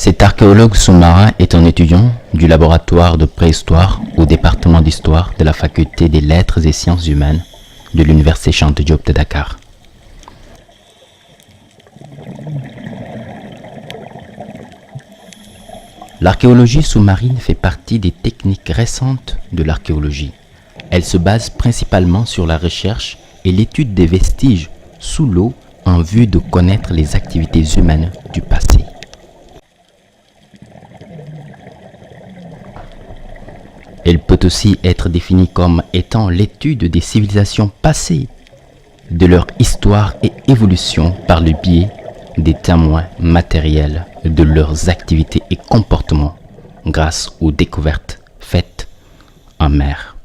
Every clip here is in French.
Cet archéologue sous-marin est un étudiant du laboratoire de préhistoire au département d'histoire de la faculté des lettres et sciences humaines de l'université Cheikh Anta Diop de Dakar. L'archéologie sous-marine fait partie des techniques récentes de l'archéologie. Elle se base principalement sur la recherche et l'étude des vestiges sous l'eau en vue de connaître les activités humaines du passé. Elle peut aussi être définie comme étant l'étude des civilisations passées, de leur histoire et évolution par le biais des témoins matériels de leurs activités et comportements grâce aux découvertes faites en mer.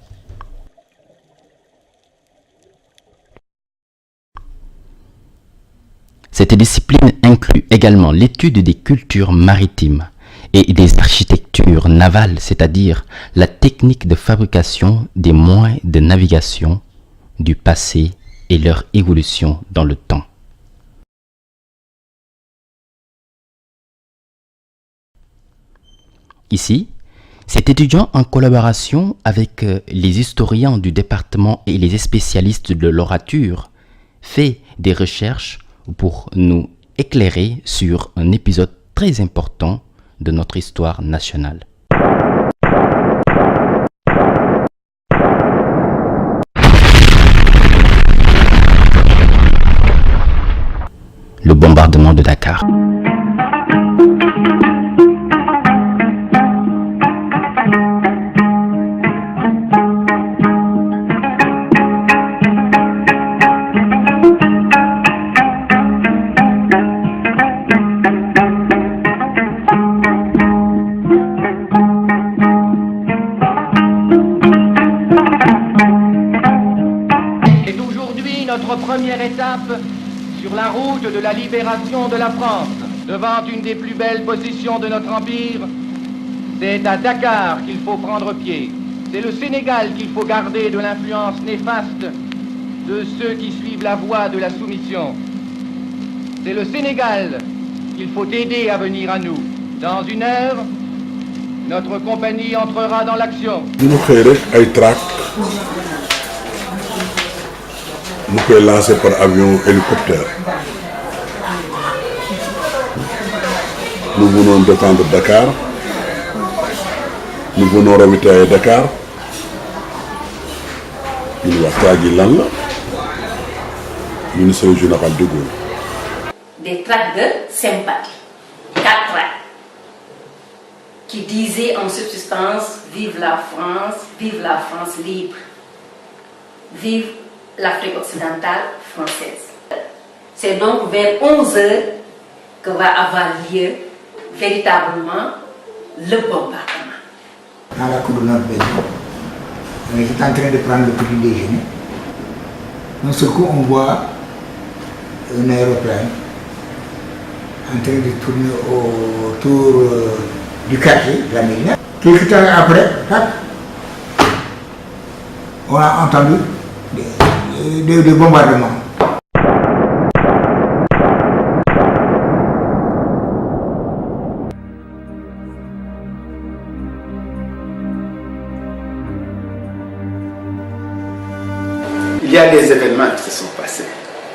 Cette discipline inclut également l'étude des cultures maritimes et des architectures navales, c'est-à-dire la technique de fabrication des moyens de navigation du passé et leur évolution dans le temps. Ici, cet étudiant, en collaboration avec les historiens du département et les spécialistes de l'orature, fait des recherches pour nous éclairer sur un épisode très important de notre histoire nationale. Le bombardement de Dakar. Notre première étape sur la route de la libération de la France. Devant une des plus belles positions de notre empire, c'est à Dakar qu'il faut prendre pied. C'est le Sénégal qu'il faut garder de l'influence néfaste de ceux qui suivent la voie de la soumission. C'est le Sénégal qu'il faut aider à venir à nous. Dans une heure, notre compagnie entrera dans l'action. Nous pouvons lancer par avion hélicoptère. Nous venons détendre Dakar. Nous venons ravitailler Dakar. Nous allons traquer l'angle. Nous sommes général de Gaulle. Des tracts de sympathie. 4 tracts. Qui disaient en subsistance: vive la France libre. Vive l'Afrique occidentale française. C'est donc vers 11 heures que va avoir lieu véritablement le bombardement. Dans la cour de notre maison, on est en train de prendre le petit déjeuner. D'un seul coup, on voit un aéroplane en train de tourner autour du quartier de la Médina. Quelques temps après, on a entendu des bombardements. Il y a des événements qui se sont passés.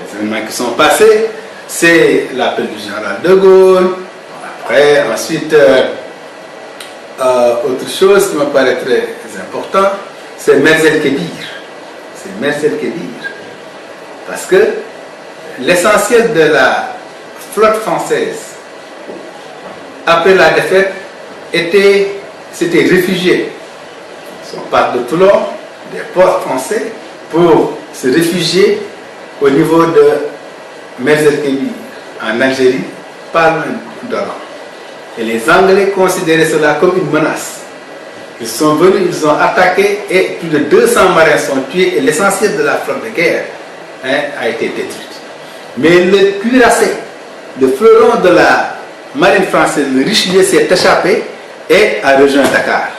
Les événements qui sont passés, c'est l'appel du général de Gaulle. Après, ensuite, autre chose qui me paraît très important, c'est Merzel Kébir. C'est Merzel Kébir. Parce que l'essentiel de la flotte française, après la défaite, s'était réfugié. On part de Toulon, des ports français, pour se réfugier au niveau de Merzel Kébir, en Algérie, par d'Oran. Et les Anglais considéraient cela comme une menace. Ils sont venus, ils ont attaqué et plus de 200 marins sont tués et l'essentiel de la flotte de guerre a été détruite. Mais le cuirassé, le fleuron de la marine française, le Richelieu, s'est échappé et a rejoint Dakar.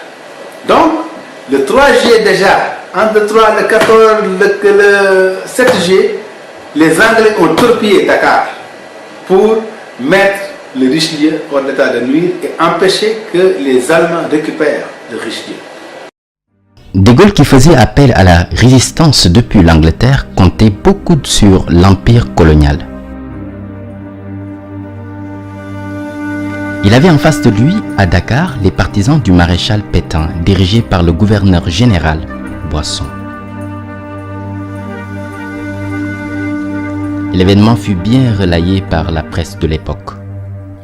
Donc, le 3 juillet déjà, entre le 3 et le 14, le 7 juillet, les Anglais ont torpillé Dakar pour mettre le Richelieu hors d'état de nuire et empêcher que les Allemands récupèrent le Richelieu. De Gaulle, qui faisait appel à la résistance depuis l'Angleterre, comptait beaucoup sur l'empire colonial. Il avait en face de lui, à Dakar, les partisans du maréchal Pétain, dirigés par le gouverneur général Boisson. L'événement fut bien relayé par la presse de l'époque.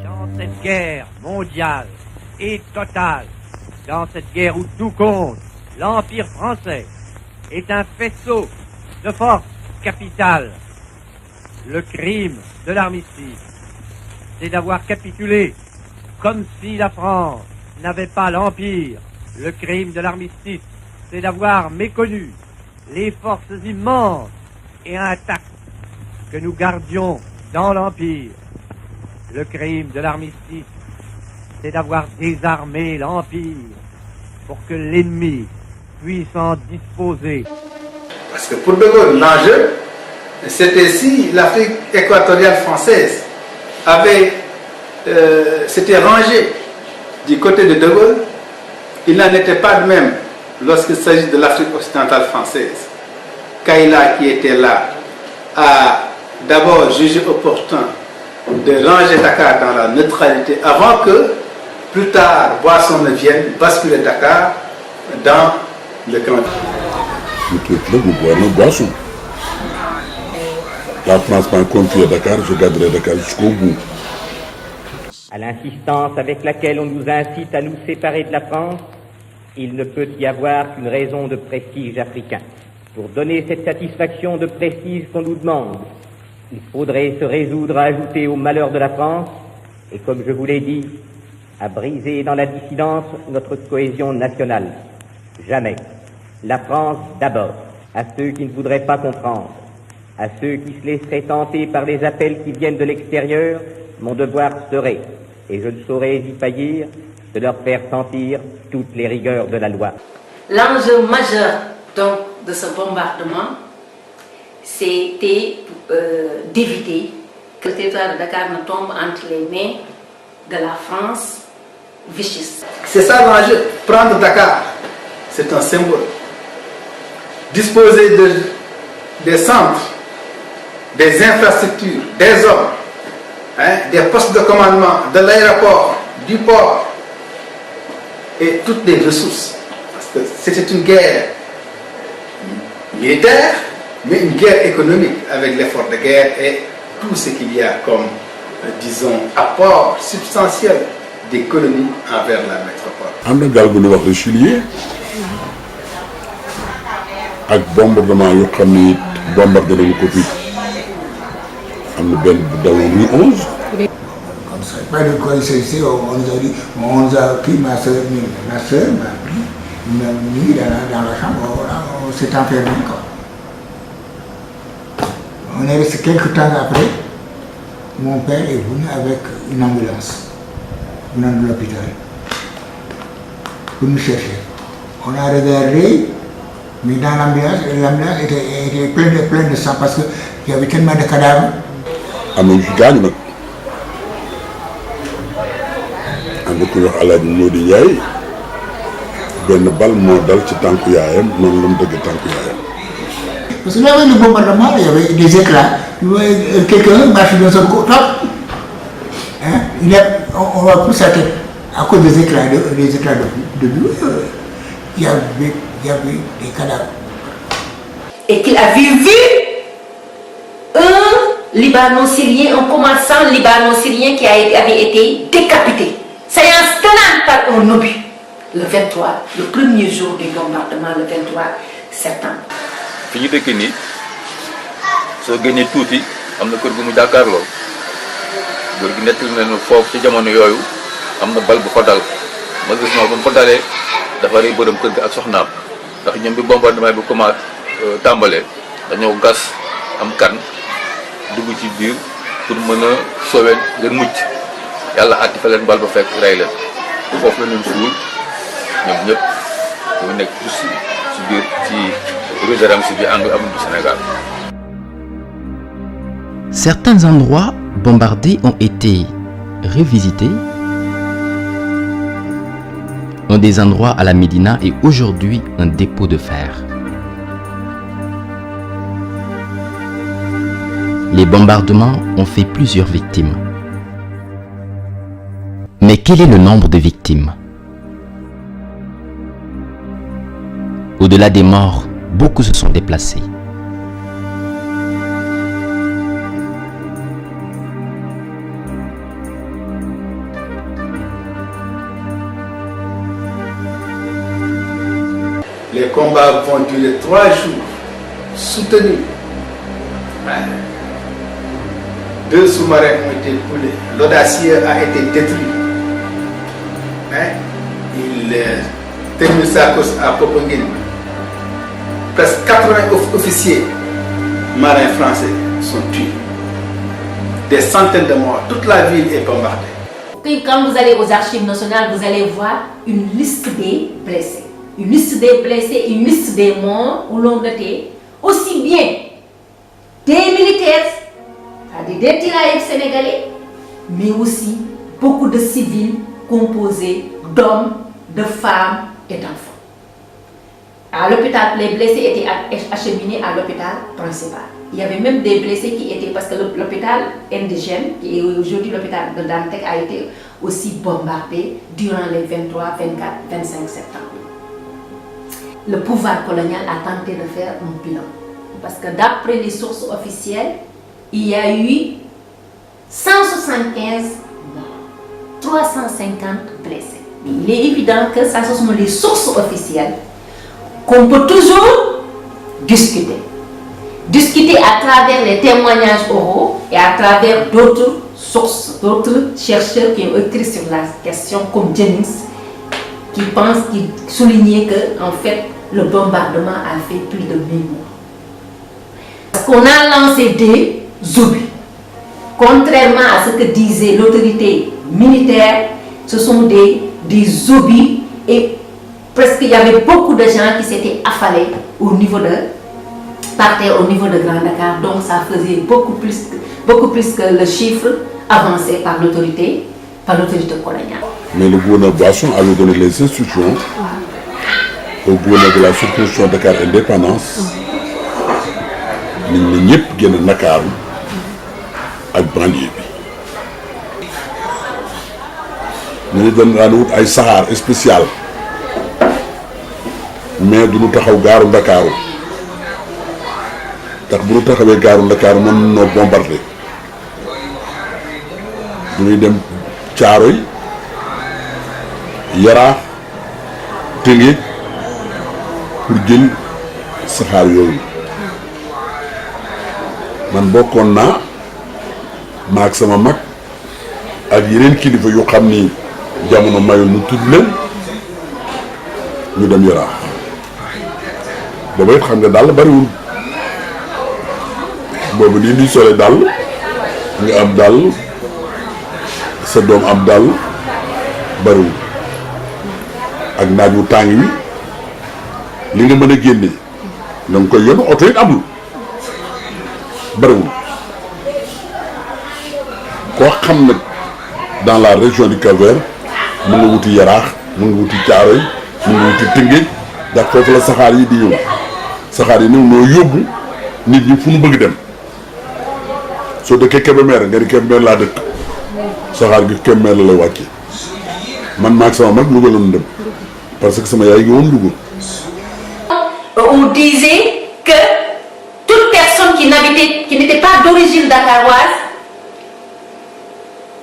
Dans cette guerre mondiale et totale, dans cette guerre où tout compte, l'Empire français est un faisceau de force capitale. Le crime de l'armistice, c'est d'avoir capitulé comme si la France n'avait pas l'Empire. Le crime de l'armistice, c'est d'avoir méconnu les forces immenses et intactes que nous gardions dans l'Empire. Le crime de l'armistice, c'est d'avoir désarmé l'Empire pour que l'ennemi puisse en disposer. Parce que pour De Gaulle, l'enjeu, c'était si l'Afrique équatoriale française s'était rangée du côté de De Gaulle, il n'en était pas de même lorsqu'il s'agit de l'Afrique occidentale française. Kaila, qui était là, a d'abord jugé opportun de ranger Dakar dans la neutralité avant que, plus tard, Boisson ne vienne basculer Dakar dans le camp. Le truc là, vous voyez nos Boissons. La France m'a confié à Dakar, je garderai Dakar jusqu'au bout. À l'insistance avec laquelle on nous incite à nous séparer de la France, il ne peut y avoir qu'une raison de prestige africain. Pour donner cette satisfaction de prestige qu'on nous demande, il faudrait se résoudre à ajouter au malheur de la France, et comme je vous l'ai dit, à briser dans la dissidence notre cohésion nationale. Jamais. La France d'abord. À ceux qui ne voudraient pas comprendre, à ceux qui se laisseraient tenter par les appels qui viennent de l'extérieur, mon devoir serait, et je ne saurais y faillir, de leur faire sentir toutes les rigueurs de la loi. L'enjeu majeur donc de ce bombardement, c'était d'éviter que le territoire de Dakar ne tombe entre les mains de la France vichyste. C'est ça l'enjeu. Prendre Dakar, c'est un symbole. Disposer des centres, des infrastructures, des hommes, des postes de commandement, de l'aéroport, du port et toutes les ressources. Parce que c'était une guerre militaire, mais une guerre économique avec l'effort de guerre et tout ce qu'il y a comme, disons, apport substantiel des colonies envers la métropole. am na gaal gu ñu wax Richelieu ak bombardement yoo xam ne it bombardé nañu ko fi am na benn bu dawoon Rue 11. Comme ça, pas de quoi il s'agissait, on nous a dit, on nous a pris ma soeur m'a pris, m'a mis dans la chambre, on s'est enfermé quoi. On est resté quelques temps après, mon père est venu avec une ambulance, venant de l'hôpital, pour nous chercher. On a regardé, mais dans l'ambulance était pleine de sang parce qu'il y avait tellement de cadavres. am na ñu fi gaañu nag am na ku ñuy wax Alaaji Modou Ndiaye benn bal moo dal ci tànku yaayam noonu la mu dëgg tànku yaayam. Parce qu'il y avait le bombardement, il y avait des éclats. Quelqu'un marche dans son côté. On va pousser sa tête à cause des éclats de bleu. Il y avait des cadavres. Et qu'il avait vu un Libano-Syrien, un commerçant Libano-Syrien qui avait été décapité. Séance tenante par un obus. Le 23, le premier jour du bombardement, le 23 septembre. fi ñu dëkk nii soo génnee tuuti am na kër gu mu jàkkaarloo góor gi nettali nañu foofu ci jamono yooyu am na bal bu fa dal ma gis ma ba mu fa dalee dafa rey borom kër gi ak soxnaam ndax ñoom bi bombardement bi commencé tàmbalee dañoo gas am kan dugg ci biir pour mën a sauver ngeen mucc yàlla àtti fa leen bal ba fekk rey leen foofu la ñu suul ñoom ñëpp ñu nekk ci biir ci rue de Ramsi bi angle avenue du Sénégal. Certains endroits bombardés ont été revisité. Un des endroits à la Médina est aujourd'hui un dépôt de fer. Les bombardements ont fait plusieurs victimes. Mais quel est le nombre de victimes? Au-delà des morts, beaucoup se sont déplacés. Les combats vont durer 3 jours, soutenus. 2 sous-marins ont été coulés. L'Audacieux a été détruit. Il termine sa course à Popenguine. Presque 80 officiers marins français sont tués. Des centaines de morts. Toute la ville est bombardée. Quand vous allez aux archives nationales, vous allez voir une liste des blessés. Une liste des blessés, une liste des morts où l'on notait aussi bien des militaires, c'est-à-dire des tirailleurs sénégalais, mais aussi beaucoup de civils composés d'hommes, de femmes et d'enfants. À l'hôpital, les blessés étaient acheminés à l'hôpital principal. Il y avait même des blessés qui étaient, parce que l'hôpital indigène, qui est aujourd'hui l'hôpital de Dantec, a été aussi bombardé durant les 23, 24, 25 septembre. Le pouvoir colonial a tenté de faire un bilan. Parce que d'après les sources officielles, il y a eu 175 morts, 350 blessés. Il est évident que ça, ce sont les sources officielles qu'on peut toujours discuter. Discuter à travers les témoignages oraux et à travers d'autres sources, d'autres chercheurs qui ont écrit sur la question, comme Jennings, qui soulignait que, en fait, le bombardement a fait plus de 1000 morts. Parce qu'on a lancé des obus. Contrairement à ce que disait l'autorité militaire, ce sont des obus et presque il y avait beaucoup de gens qui s'étaient affalés par terre au niveau de Grand Dakar. Donc ça faisait beaucoup plus que le chiffre avancé par l'autorité coloniale. Mais le gouverneur Boisson avait donné les instructions au gouverneur de la circonscription Dakar Indépendance nit ñi ñëpp génn Ndakaaru ak banlieue bi ñu doon daan wut ay saxaar spécial mais du ñu taxaw gaaru Ndakaaru tax bu ñu taxawee gaaru Ndakaaru mën noo bombardé du ñuy dem Caaroy Yaraax Tëngéej pour jël saxaar yooyu man bokkoon naa maag sama mag ak yeneen kilifa yu xam ni jamono mayul nu tudd leen ñu dem Yaraax booba it xam nga dàll bariwul boobu nii di sole dàll nga am dàll sa doom am dàll bariwul ak naaj wu tàng wi li nga mën a génne da nga koy yóbbu oto it amul bariwul koo xam nag dans la région du Cap-Vert mu nga wuti Yaraax mu nga wuti Caaroy mu nga wuti Tëngéej ndax foofu la saxaar yi di ñëw saxaar yi ñëw noo yóbbu nit ñi fu nu bëgg dem soo dëkkee Kébémer nga di Kébémer laa dëkk saxaar gi Kébémer la lay wàccee man maag sama mag Louga la ñu dem parce que sama yaay gi woon Louga. On disait que toute personne qui n'était pas d'origine dakaroise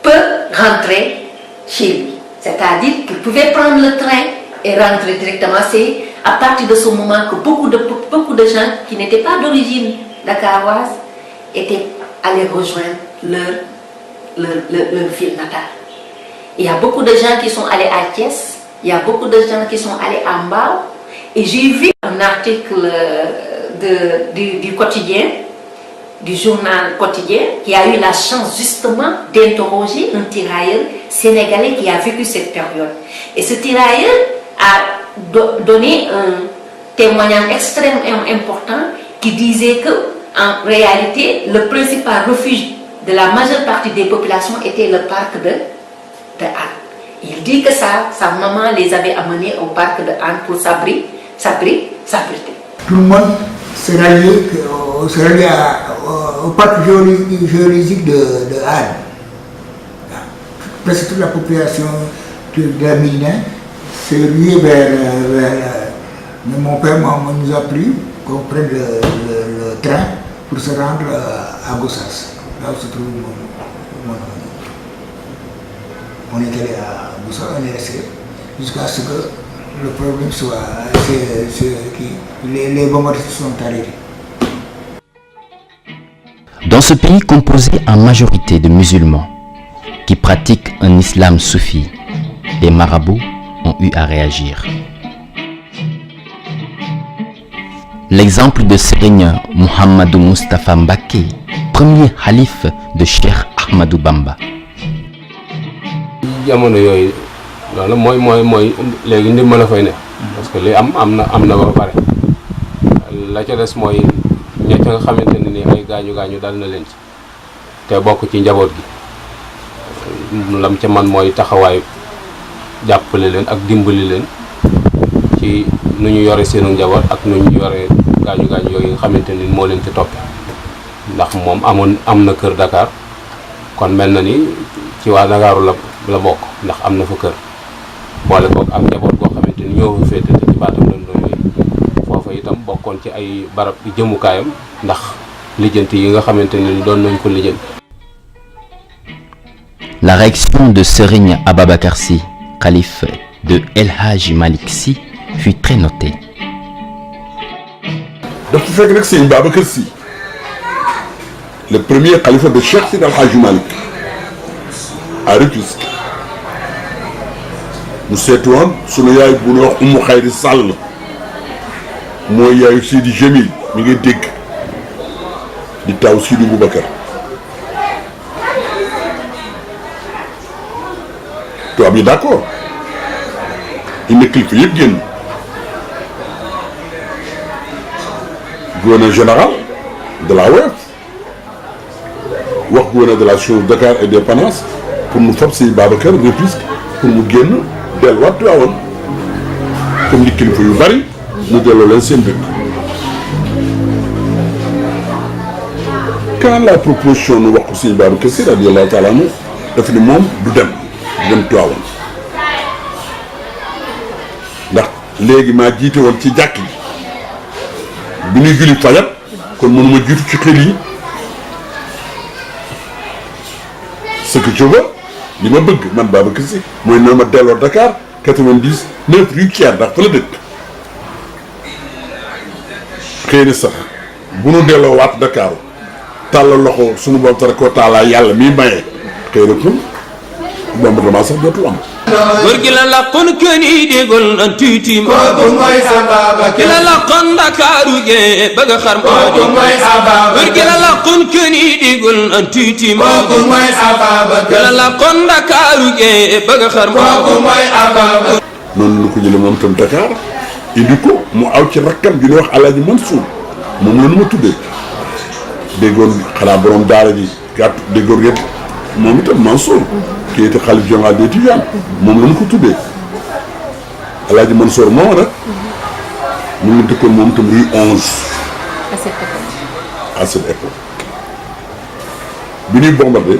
peut rentrer chez lui. C'est-à-dire qu'il pouvait prendre le train et rentrer directement. C'est à partir de ce moment que beaucoup de gens qui n'étaient pas d'origine dakaroise étaient allés rejoindre leur ville natale. Il y a beaucoup de gens qui sont allés à Thiès, il y a beaucoup de gens qui sont allés à Mbao. Et j'ai vu un article du quotidien, du journal quotidien, qui a eu la chance justement d'interroger un tirailleur sénégalais qui a vécu cette période. Et ce tirailleur a donné un témoignage extrêmement important qui disait que, en réalité, le principal refuge de la majeure partie des populations était le parc de de Hann. Il dit que sa maman les avait amenés au parc de Hann pour s'abriter. Tout le monde se ralliait au parc géologique de Hann. Presque toute la population de la Médina s'est ruée vers mon père nous a pris qu'on prenne le train pour se rendre à Gossas, là où se trouve mon on est allé à Gossas, on est resté jusqu'à ce que le problème soit les bombardements sont arrêtés. Dans ce pays composé en majorité de musulmans qui pratiquent un islam soufi, les marabouts ont eu à réagir. L'exemple de Serigne Mouhamadou Moustapha Mbacké, premier calife de Cheikh Ahmadou Bamba. jamono yooyu loolu mooy léegi ndimbal la fay ne parce que li am na ba pare la ca des mooy ña ca nga xamante ne ni ay gaañu dal na leen ci te bokk ci njaboot gi lam ca man mooy taxawaay jàppale leen ak dimbali leen ci nu ñu yore seenu njaboot ak nu ñu yore gaañu yooyu nga xamante ni moo leen ci toppe ndax moom am na kër Dakar kon mel na ni ci waa Dakaaru la bokk ndax am na fa kër boole kook ak njaboot goo xamante ni ñoo fa féete te ci baatam lañ doon yooyu foofa itam bokkoon ci ay barab di jëmukaayam ndax lijjanti yi nga xamante ni doon nañ ko lijjanti. La réaction de Serigne Ababacar Sy, calife de El Hadji Malick Sy, fut très notée. dafa fekk nag Serigne Babacar Sy, le premier calife de Cheikh Seydi El Hadji Malick à Rufisque, mu seeti woon sunu yaay bu ñuy wax Umu Xayri Sall mooy yaayu Sidi Jamil mi ngi dégg di taw Sidi Boubacar tubaab yi d'accord indi kilifa yëpp génn gouverneur général de la WEF wax gouverneur de la Chose Dakar et Dépendance pour mu fab si Babacar Rufisque pour mu génn delluwaat Tiwaawan comme ni kilifa yu bari mu delloo leen seen dëkk. Quand la proposition nu wax ko si Babacar Sy radiyallahu taala anhu daf ni moom du dem Tiwaawan ndax léegi maa jiite woon ci jàkk yi bi ñuy julli fajar kon mënuma jiitu ci xel yi ce que je veux li ma bëgg man Babacar Sy mooy na ma delloo Dakar 99 rue Thiers ndax fa la dëkk xëy na sax bu nu delloo waat Dakar tàllal loxo sunu borom tara koo taalaa yàlla miy maye xëy na kon bombardement sax dootul am. góor gi la laqoon kën yi déggul na tuuti ma. kooku mooy sa Babacar. ki la laqoon Ndakaaru gee bëgg a xar ma. kooku mooy sa Babacar. góor gi la laqoon kën yi déggul na tuuti ma. kooku mooy sa Babacar. ki la laqoon Ndakaaru gee bëgg a xar ma. kooku mooy sa Babacar. noonu la ko jëlee moom itam Dakar indi ko mu aw ci rakkam bi ñuy wax Alaaji Mansour moom la nu ma tuddee déggoon xanaa borom daara ji gàtt déggoon yëpp moom itam Mansour. qui était khalife général des Tidianes moom la ñu ko tuddee Alaaji Mansour moom nag ñu ngi dëkkoon moom itam rue 11 à cette époque bi ñuy bombardé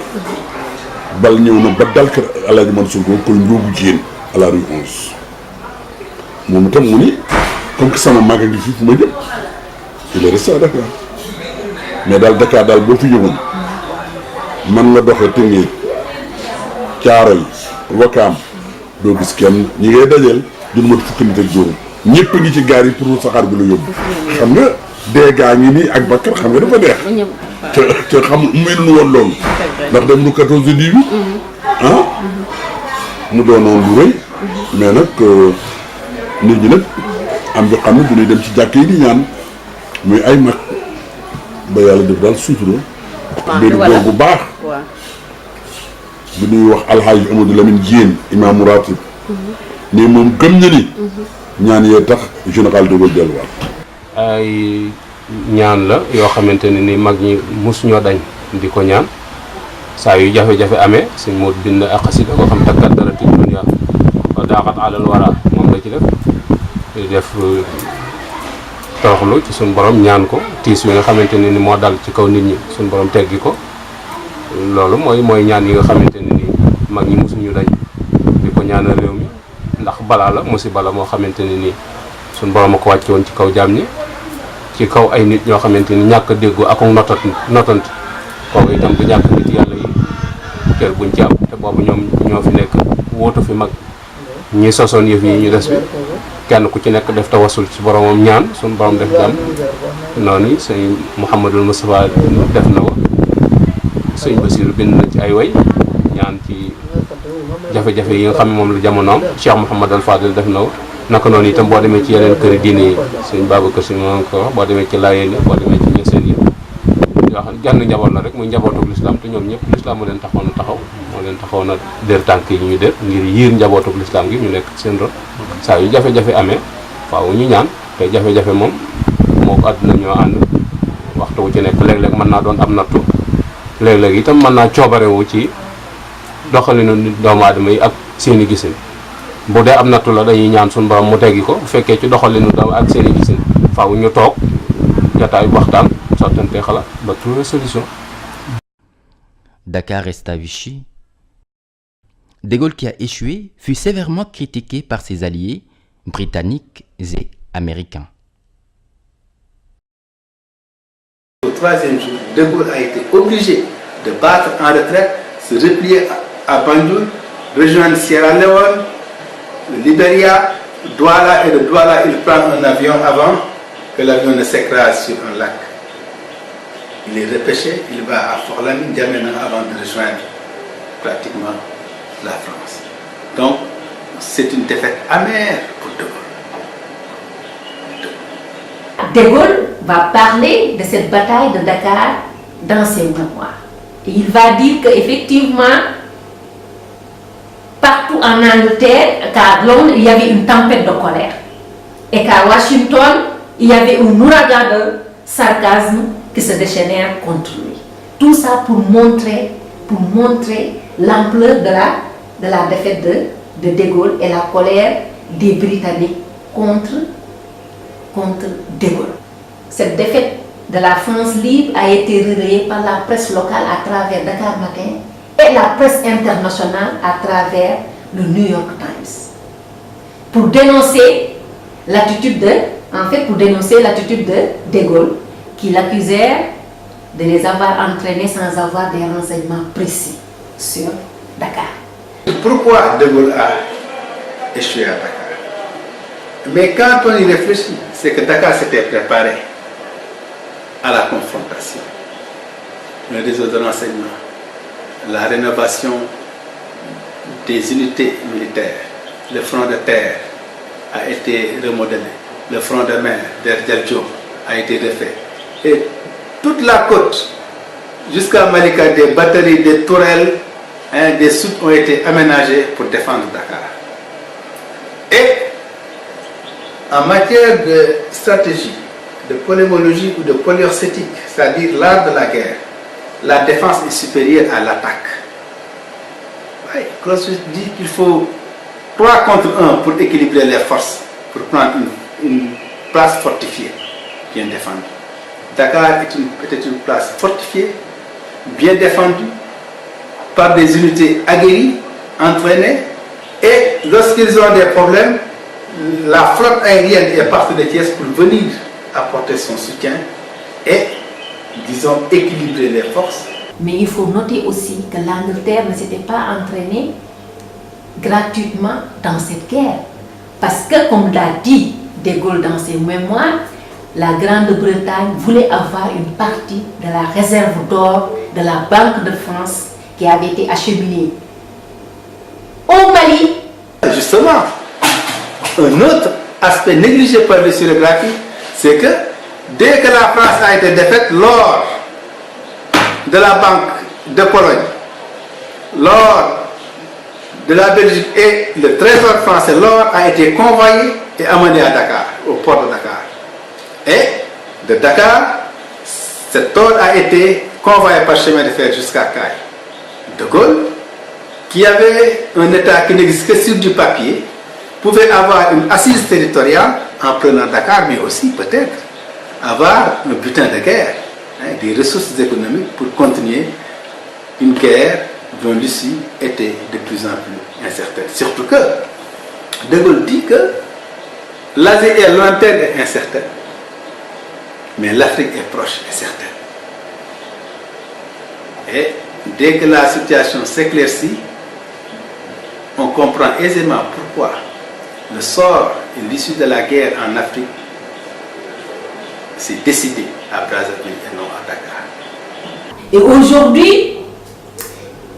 bal ñëw na ba dal kër Alaaji Mansour ko koy njóobu jigéen à la rue 11 moom itam mu ni comme que sama mag a ngi fii fu ma jëm il est resté à Dakar mais daal Dakar daal boo fi yëgoon man nga doxee Tëngéej Caaroy Wakaam doo gis kenn ñi ngay dajeel dina mat fukki nit ak juróom ñëpp ngi ci gaar yi pour saxaar bi la yóbbu xam nga dee gaa ngi nii ak Bakar xam nga dafa neex te xam muy nu woon loolu ndax dem nu 14 18 mu doonoon lu rëy mais nag nit ñi nag am jo xam ne du ñuy dem ci jàkk yi di ñaan muy ay mag ba yàlla def daal suutura benn góor bu baax bu ñuy wax alxaaji Amadou Lamine Diène imaamu ratib nii moom gëm na ni ñaan yee tax général de Gaulle delluwaat ay ñaan la yoo xamante ne ni mag ñi mus ñoo dañ di ko ñaan saa yu jafe-jafe amee suñ moo bind ak xasida koo xam takkat dara ti dunya wa daaxat alal wara moom la ci def toroxlu ci suñ borom ñaan ko tiis wi nga xamante ne ni moo dal ci kaw nit ñi suñ borom teggi ko loolu mooy ñaan yi nga xamante ne ni mag ñi mosuñu dañ di ko ñaanal réew mi ndax balaa la musiba la moo xamante ne ni suñ borom a ko wàcce woon ci kaw jaam ñi ci kaw ay nit ñoo xamante ni ñàkk a déggu ak notant kooku itam du ñàkk nit yàlla yi kër buñ ci am te boobu ñoo fi nekk wóotu fi mag ñi sosoon yëf yi ñu des fi kenn ku ci nekk def tawasul ci boromam ñaan suñu borom def jàmm noonu sëñ Mouhamadul Moustapha def na ko sëñ Basiru bind na ci ay way ñaan ci jafe-jafe yi nga xam ne moom la jamonoom Cheikh Mouhamadul Fadil def na ko naka noonu itam boo demee ci yeneen këri diine yi sëñ Babacar Si moom ko wax boo demee ci Laayeen yi boo demee ci ñeseen yi yoo xam ne genn njaboot la rek muy njabootug lislaam te ñoom ñëpp lislaam moo leen taxoon a taxaw moo leen taxawoon a dér tànk yi ñu dér ngir yiir njabootug lislaam gi ñu nekk seen ron saa yu jafe-jafe amee faaw ñu ñaan te jafe-jafe moom moo ko àdduna ñoo ànd waxtu wu ci nekk léeg-léeg mën naa doon am nattu léeg-léeg itam mën naa coobarewu ci doxalinu nit doomu aadama yi ak seeni gisin bu dee am nattu la dañuy ñaan suñu borom mu teggi ko bu fekkee ci doxalinu doomu ak seeni gisin faaw ñu toog jataay waxtaan sottante xalaat ba trouver solution. Dakar reste à Vichy. De Gaulle, qui a échoué, fut sévèrement critiqué par ses alliés britanniques et américains. Au troisième jour, De Gaulle a été obligé de battre en retraite, se replier à Banjul, rejoindre Sierra Leone, le Libéria, Douala, et de Douala il prend un avion avant que l'avion ne s'écrase sur un lac. Il est repêché, il va à Fort-Lamy, N'Djamena avant de rejoindre pratiquement la France. Donc, c'est une défaite amère pour De Gaulle. De Gaulle va parler de cette bataille de Dakar dans ses mémoires. Et il va dire qu'effectivement, partout en Angleterre, qu'à Londres, il y avait une tempête de colère. Et qu'à Washington, il y avait un ouragan de sarcasme qui se déchaînèrent contre lui. Tout ça pour montrer l'ampleur de la défaite de Gaulle et la colère des Britanniques contre De Gaulle. Cette défaite de la France libre a été relayée par la presse locale à travers Dakar Matin et la presse internationale à travers le New York Times. Pour dénoncer l'attitude de Gaulle, qui l'accusèrent de les avoir entraînés sans avoir des renseignements précis sur Dakar. Pourquoi De Gaulle a échoué à Dakar? Mais quand on y réfléchit, c'est que Dakar s'était préparé à la confrontation. Le réseau de renseignement, la rénovation des unités militaires, le front de terre a été remodelé, le front de mer d'Erdjaljo a été refait. Et toute la côte, jusqu'à Malika, des batteries, des tourelles, des soutes ont été aménagées pour défendre Dakar. Et en matière de stratégie, de polémologie ou de polyorcétique, c'est-à-dire l'art de la guerre, la défense est supérieure à l'attaque. Clausewitz dit qu'il faut 3 contre 1 pour équilibrer les forces, pour prendre une place fortifiée, bien défendue. Dakar était une place fortifiée, bien défendue, par des unités aguerries, entraînées, et lorsqu'ils ont des problèmes, la flotte aérienne est partie de Thiès pour venir apporter son soutien et, disons, équilibrer les forces. Mais il faut noter aussi que l'Angleterre ne s'était pas entraînée gratuitement dans cette guerre. Parce que, comme l'a dit De Gaulle dans ses mémoires, la Grande-Bretagne voulait avoir une partie de la réserve d'or de la Banque de France qui avait été acheminée au Mali. Justement, un autre aspect négligé par l'historiographie, c'est que dès que la France a été défaite, l'or de la Banque de Pologne, l'or de la Belgique et le trésor français, l'or a été convoyé et amené à Dakar, au port de Dakar. Et de Dakar, cet or a été convoyé par chemin de fer jusqu'à Caille. De Gaulle, qui avait un État qui n'existait que sur du papier, pouvait avoir une assise territoriale en prenant Dakar, mais aussi peut-être avoir un butin de guerre, des ressources économiques pour continuer une guerre dont l'issue était de plus en plus incertaine. Surtout que De Gaulle dit que l'Asie est lointaine et incertaine, mais l'Afrique est proche et certaine. Et dès que la situation s'éclaircit, on comprend aisément pourquoi le sort et l'issue de la guerre en Afrique s'est décidé à Brazzaville et non à Dakar. Et aujourd'hui,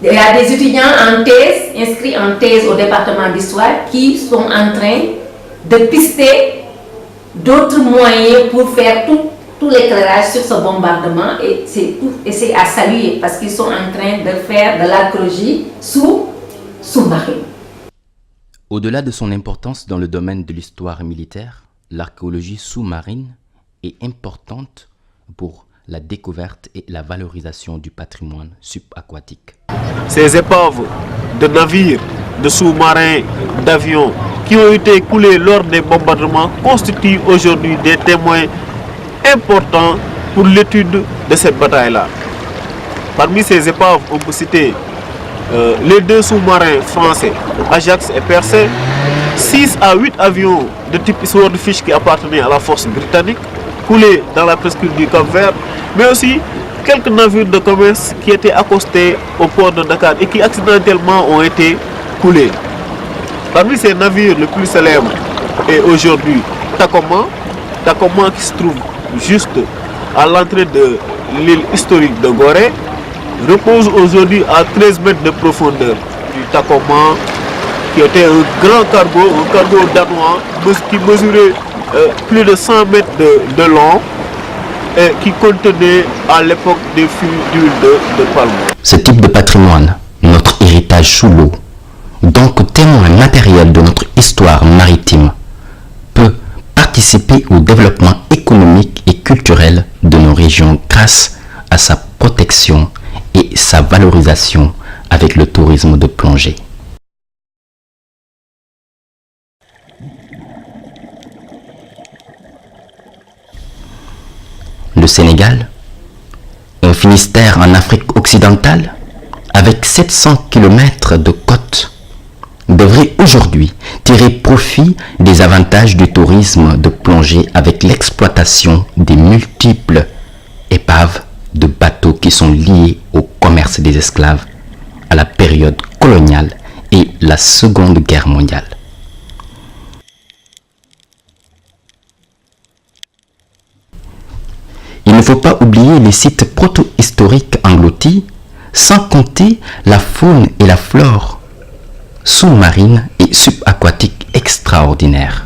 il y a des étudiants en thèse, inscrits en thèse au département d'histoire, qui sont en train de pister d'autres moyens pour faire tout l'éclairage sur ce bombardement. Et c'est à saluer parce qu'ils sont en train de faire de l'archéologie sous-marine. Au-delà de son importance dans le domaine de l'histoire militaire, l'archéologie sous-marine est importante pour la découverte et la valorisation du patrimoine subaquatique. Ces épaves de navires, de sous-marins, d'avions qui ont été coulés lors des bombardements constituent aujourd'hui des témoins importants pour l'étude de cette bataille-là. Parmi ces épaves, on peut citer les 2 sous-marins français, Ajax et Percé, 6 à 8 avions de type Swordfish qui appartenaient à la force britannique, coulés dans la presqu'île du Cap-Vert, mais aussi quelques navires de commerce qui étaient accostés au port de Dakar et qui accidentellement ont été coulés. Parmi ces navires, le plus célèbre est aujourd'hui Tacoma qui se trouve juste à l'entrée de l'île historique de Gorée, repose aujourd'hui à 13 mètres de profondeur. Du Tacoma, qui était un grand cargo, un cargo danois, qui mesurait plus de 100 mètres de long et qui contenait à l'époque des fûts d'huile de palme. Ce type de patrimoine, notre héritage sous l'eau, donc témoin matériel de notre histoire maritime, peut participer au développement économique et culturel de nos régions grâce à sa protection et sa valorisation avec le tourisme de plongée. Le Sénégal, un Finistère en Afrique occidentale, avec 700 km de côte, devrait aujourd'hui tirer profit des avantages du tourisme de plongée avec l'exploitation des multiples épaves de bateaux qui sont liés au commerce des esclaves à la période coloniale et la Seconde Guerre mondiale. Il ne faut pas oublier les sites proto-historiques engloutis, sans compter la faune et la flore sous-marine et subaquatique extraordinaire.